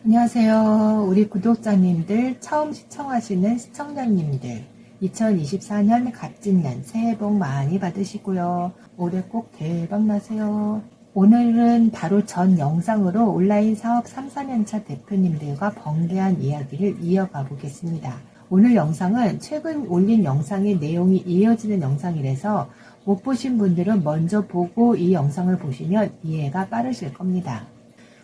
안녕하세요. 우리 구독자님들, 처음 시청하시는 시청자님들, 2024년 갑진년 새해 복 많이 받으시고요. 올해 꼭 대박 나세요. 오늘은 바로 전 영상으로 온라인 사업 3, 4년차 대표님들과 번개한 이야기를 이어가 보겠습니다. 오늘 영상은 최근 올린 영상의 내용이 이어지는 영상이라서 못 보신 분들은 먼저 보고 이 영상을 보시면 이해가 빠르실 겁니다.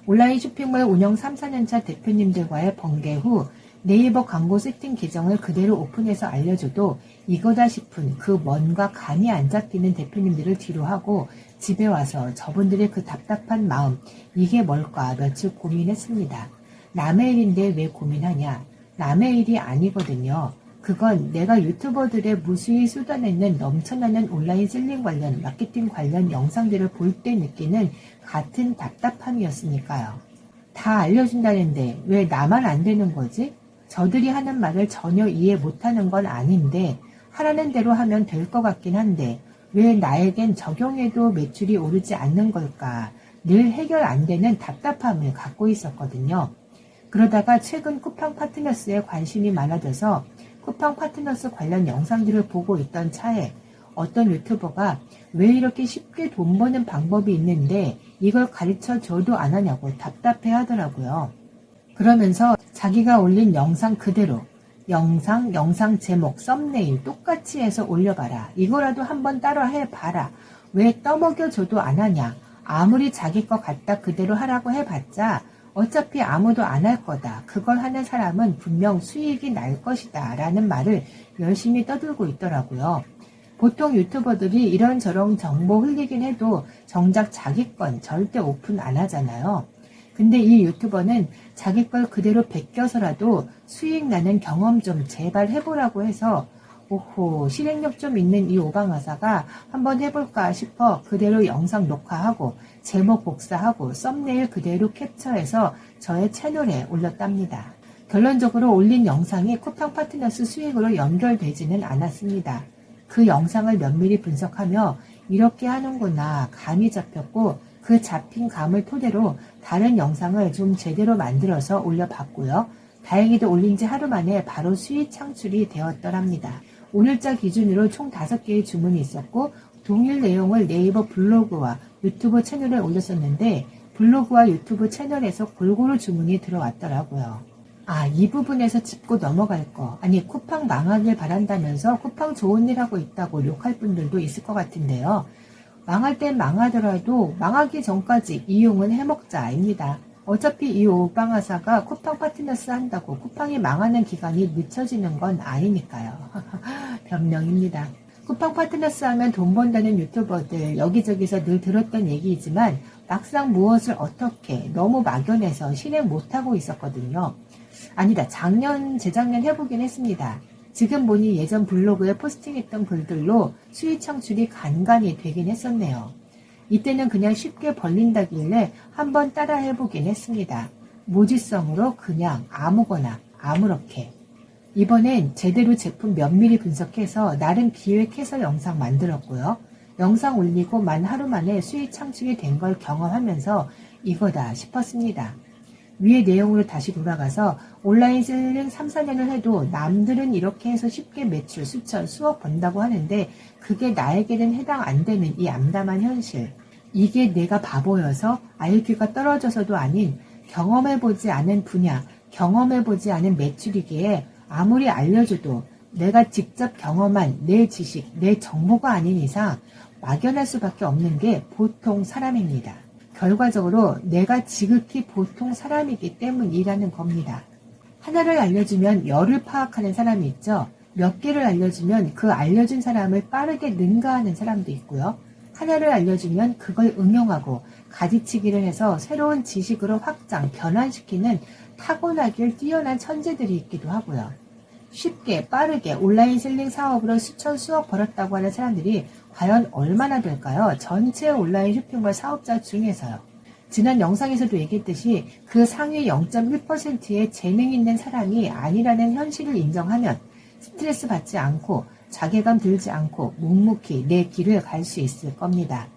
온라인 쇼핑몰 운영 3, 4년차 대표님들과의 번개 후 네이버 광고 세팅 계정을 그대로 오픈해서 알려줘도 이거다 싶은 그 뭔가 감이 안 잡히는 대표님들을 뒤로하고 집에 와서 저분들의 그 답답한 마음, 이게 뭘까 며칠 고민했습니다. 남의 일인데 왜 고민하냐? 남의 일이 아니거든요. 그건 내가 유튜버들의 무수히 쏟아내는 넘쳐나는 온라인 셀링 관련, 마케팅 관련 영상들을 볼 때 느끼는 같은 답답함이었으니까요. 다 알려준다는데 왜 나만 안 되는 거지? 저들이 하는 말을 전혀 이해 못하는 건 아닌데 하라는 대로 하면 될 것 같긴 한데 왜 나에겐 적용해도 매출이 오르지 않는 걸까? 늘 해결 안 되는 답답함을 갖고 있었거든요. 그러다가 최근 쿠팡 파트너스에 관심이 많아져서 쿠팡 파트너스 관련 영상들을 보고 있던 차에 어떤 유튜버가 왜 이렇게 쉽게 돈 버는 방법이 있는데 이걸 가르쳐 줘도 안 하냐고 답답해 하더라고요. 그러면서 자기가 올린 영상 그대로 영상 제목, 썸네일 똑같이 해서 올려봐라. 이거라도 한번 따라 해봐라. 왜 떠먹여 줘도 안 하냐. 아무리 자기 거 갖다 그대로 하라고 해봤자 어차피 아무도 안 할 거다. 그걸 하는 사람은 분명 수익이 날 것이다. 라는 말을 열심히 떠들고 있더라고요. 보통 유튜버들이 이런저런 정보 흘리긴 해도 정작 자기 건 절대 오픈 안 하잖아요. 근데 이 유튜버는 자기 걸 그대로 베껴서라도 수익 나는 경험 좀 제발 해보라고 해서 오호, 실행력 좀 있는 이 오방하사가 한번 해볼까 싶어 그대로 영상 녹화하고 제목 복사하고 썸네일 그대로 캡처해서 저의 채널에 올렸답니다. 결론적으로 올린 영상이 쿠팡 파트너스 수익으로 연결되지는 않았습니다. 그 영상을 면밀히 분석하며 이렇게 하는구나 감이 잡혔고 그 잡힌 감을 토대로 다른 영상을 좀 제대로 만들어서 올려봤고요. 다행히도 올린 지 하루 만에 바로 수익 창출이 되었더랍니다. 오늘자 기준으로 총 5개의 주문이 있었고 동일 내용을 네이버 블로그와 유튜브 채널에 올렸었는데 블로그와 유튜브 채널에서 골고루 주문이 들어왔더라고요. 이 부분에서 짚고 넘어갈 거. 아니 쿠팡 망하길 바란다면서 쿠팡 좋은 일 하고 있다고 욕할 분들도 있을 것 같은데요. 망할 땐 망하더라도 망하기 전까지 이용은 해먹자입니다. 어차피 이 오방하사가 쿠팡 파트너스 한다고 쿠팡이 망하는 기간이 늦춰지는 건 아니니까요. 변명입니다. 쿠팡 파트너스 하면 돈 번다는 유튜버들 여기저기서 늘 들었던 얘기이지만 막상 무엇을 어떻게 너무 막연해서 실행 못하고 있었거든요. 아니다. 재작년 해보긴 했습니다. 지금 보니 예전 블로그에 포스팅했던 글들로 수익 창출이 간간히 되긴 했었네요. 이때는 그냥 쉽게 벌린다길래 한번 따라 해보긴 했습니다. 무지성으로 그냥 아무거나 아무렇게. 이번엔 제대로 제품 면밀히 분석해서 나름 기획해서 영상 만들었고요. 영상 올리고 만 하루 만에 수익 창출이 된 걸 경험하면서 이거다 싶었습니다. 위의 내용으로 다시 돌아가서 온라인 셀링 3, 4년을 해도 남들은 이렇게 해서 쉽게 매출 수천, 수억 번다고 하는데 그게 나에게는 해당 안 되는 이 암담한 현실. 이게 내가 바보여서 IQ가 떨어져서도 아닌 경험해보지 않은 분야, 경험해보지 않은 매출이기에 아무리 알려줘도 내가 직접 경험한 내 지식, 내 정보가 아닌 이상 막연할 수밖에 없는 게 보통 사람입니다. 결과적으로 내가 지극히 보통 사람이기 때문이라는 겁니다. 하나를 알려주면 열을 파악하는 사람이 있죠. 몇 개를 알려주면 그 알려준 사람을 빠르게 능가하는 사람도 있고요. 하나를 알려주면 그걸 응용하고 가지치기를 해서 새로운 지식으로 확장, 변환시키는 타고나길 뛰어난 천재들이 있기도 하고요. 쉽게 빠르게 온라인 셀링 사업으로 수천 수억 벌었다고 하는 사람들이 과연 얼마나 될까요? 전체 온라인 쇼핑몰 사업자 중에서요. 지난 영상에서도 얘기했듯이 그 상위 0.1%의 재능 있는 사람이 아니라는 현실을 인정하면 스트레스 받지 않고 자괴감 들지 않고 묵묵히 내 길을 갈 수 있을 겁니다.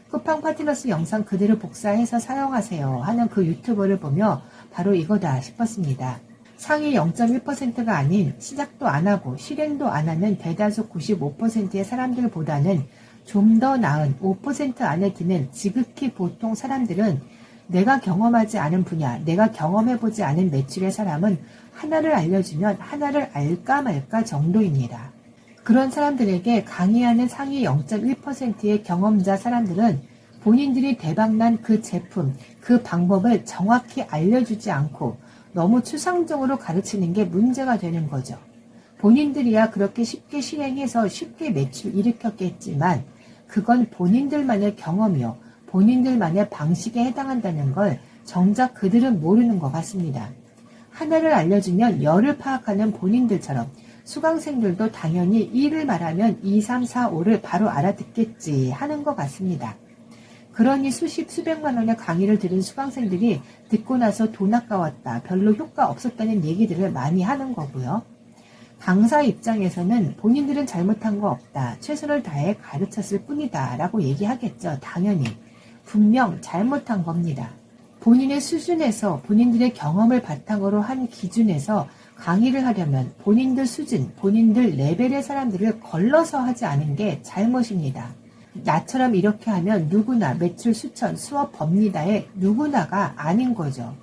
쿠팡 파트너스 영상 그대로 복사해서 사용하세요 하는 그 유튜버를 보며 바로 이거다 싶었습니다. 상위 0.1%가 아닌 시작도 안 하고 실행도 안 하는 대다수 95%의 사람들보다는 좀 더 나은 5% 안에 드는 지극히 보통 사람들은 내가 경험하지 않은 분야, 내가 경험해보지 않은 매출의 사람은 하나를 알려주면 하나를 알까 말까 정도입니다. 그런 사람들에게 강의하는 상위 0.1%의 경험자 사람들은 본인들이 대박난 그 제품, 그 방법을 정확히 알려주지 않고 너무 추상적으로 가르치는 게 문제가 되는 거죠. 본인들이야 그렇게 쉽게 실행해서 쉽게 매출 일으켰겠지만 그건 본인들만의 경험이요. 본인들만의 방식에 해당한다는 걸 정작 그들은 모르는 것 같습니다. 하나를 알려주면 열을 파악하는 본인들처럼 수강생들도 당연히 1을 말하면 2, 3, 4, 5를 바로 알아듣겠지 하는 것 같습니다. 그러니 수십, 수백만 원의 강의를 들은 수강생들이 듣고 나서 돈 아까웠다, 별로 효과 없었다는 얘기들을 많이 하는 거고요. 강사 입장에서는 본인들은 잘못한 거 없다, 최선을 다해 가르쳤을 뿐이다 라고 얘기하겠죠. 당연히. 분명 잘못한 겁니다. 본인의 수준에서 본인들의 경험을 바탕으로 한 기준에서 강의를 하려면 본인들 수준, 본인들 레벨의 사람들을 걸러서 하지 않은 게 잘못입니다. 나처럼 이렇게 하면 누구나 매출 수천, 수억 법니다의 누구나가 아닌 거죠.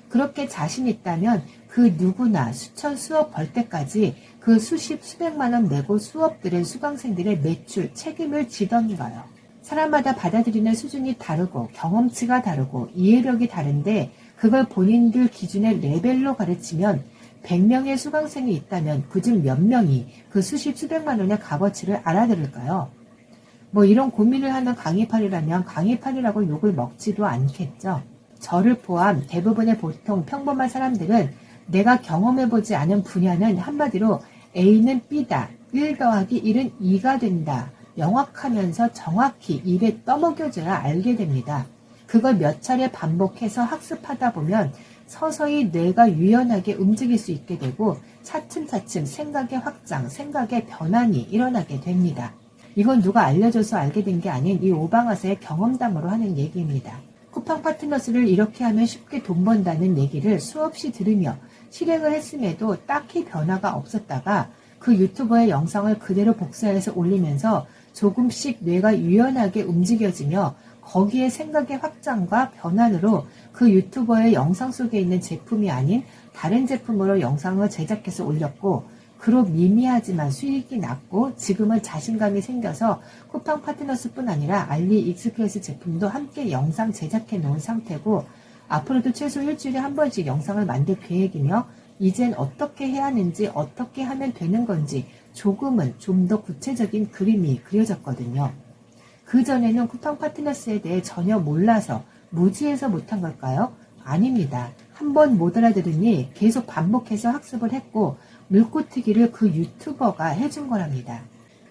그렇게 자신 있다면 그 누구나 수천, 수억 벌 때까지 그 수십, 수백만 원 내고 수업들의 수강생들의 매출 책임을 지던가요. 사람마다 받아들이는 수준이 다르고 경험치가 다르고 이해력이 다른데 그걸 본인들 기준의 레벨로 가르치면 100명의 수강생이 있다면 그중 몇 명이 그 수십, 수백만 원의 값어치를 알아들을까요? 뭐 이런 고민을 하는 강의팔이라면 강의팔이라고 욕을 먹지도 않겠죠. 저를 포함 대부분의 보통 평범한 사람들은 내가 경험해보지 않은 분야는 한마디로 A는 B다, 1 더하기 1은 2가 된다. 명확하면서 정확히 입에 떠먹여줘야 알게 됩니다. 그걸 몇 차례 반복해서 학습하다 보면 서서히 뇌가 유연하게 움직일 수 있게 되고 차츰차츰 생각의 확장, 생각의 변환이 일어나게 됩니다. 이건 누가 알려줘서 알게 된 게 아닌 이 오방아사의 경험담으로 하는 얘기입니다. 쿠팡 파트너스를 이렇게 하면 쉽게 돈 번다는 얘기를 수없이 들으며 실행을 했음에도 딱히 변화가 없었다가 그 유튜버의 영상을 그대로 복사해서 올리면서 조금씩 뇌가 유연하게 움직여지며 거기에 생각의 확장과 변환으로 그 유튜버의 영상 속에 있는 제품이 아닌 다른 제품으로 영상을 제작해서 올렸고 그로 미미하지만 수익이 났고 지금은 자신감이 생겨서 쿠팡 파트너스뿐 아니라 알리익스프레스 제품도 함께 영상 제작해 놓은 상태고 앞으로도 최소 일주일에 한 번씩 영상을 만들 계획이며 이젠 어떻게 해야 하는지 어떻게 하면 되는 건지 조금은 좀 더 구체적인 그림이 그려졌거든요. 그전에는 쿠팡 파트너스에 대해 전혀 몰라서 무지해서 못한 걸까요? 아닙니다. 한 번 못 알아들으니 계속 반복해서 학습을 했고 물고튀기를 그 유튜버가 해준 거랍니다.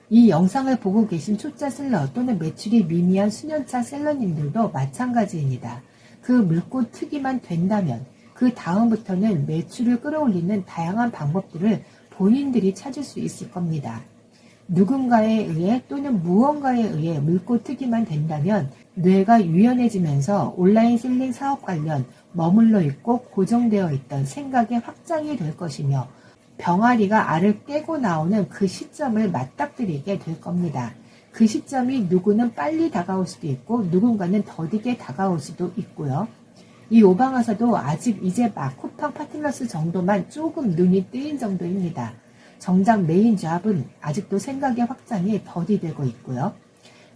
이 영상을 보고 계신 초짜 셀러 또는 매출이 미미한 수년차 셀러님들도 마찬가지입니다. 그 물고튀기만 된다면 그 다음부터는 매출을 끌어올리는 다양한 방법들을 본인들이 찾을 수 있을 겁니다. 누군가에 의해 또는 무언가에 의해 물고튀기만 된다면 뇌가 유연해지면서 온라인 셀링 사업 관련 머물러 있고 고정되어 있던 생각의 확장이 될 것이며 병아리가 알을 깨고 나오는 그 시점을 맞닥뜨리게 될 겁니다. 그 시점이 누구는 빨리 다가올 수도 있고 누군가는 더디게 다가올 수도 있고요. 이 오방아사도 아직 이제 막 쿠팡 파트너스 정도만 조금 눈이 뜨인 정도입니다. 정작 메인 잡은 아직도 생각의 확장이 더디되고 있고요.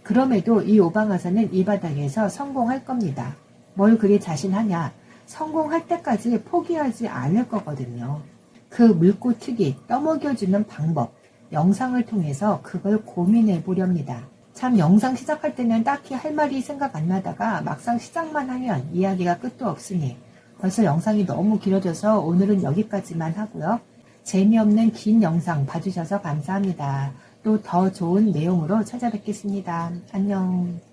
그럼에도 이 오방아사는 이 바닥에서 성공할 겁니다. 뭘 그리 자신하냐? 성공할 때까지 포기하지 않을 거거든요. 그 물고튀기, 떠먹여주는 방법, 영상을 통해서 그걸 고민해 보렵니다. 참 영상 시작할 때는 딱히 할 말이 생각 안 나다가 막상 시작만 하면 이야기가 끝도 없으니 벌써 영상이 너무 길어져서 오늘은 여기까지만 하고요. 재미없는 긴 영상 봐주셔서 감사합니다. 또 더 좋은 내용으로 찾아뵙겠습니다. 안녕.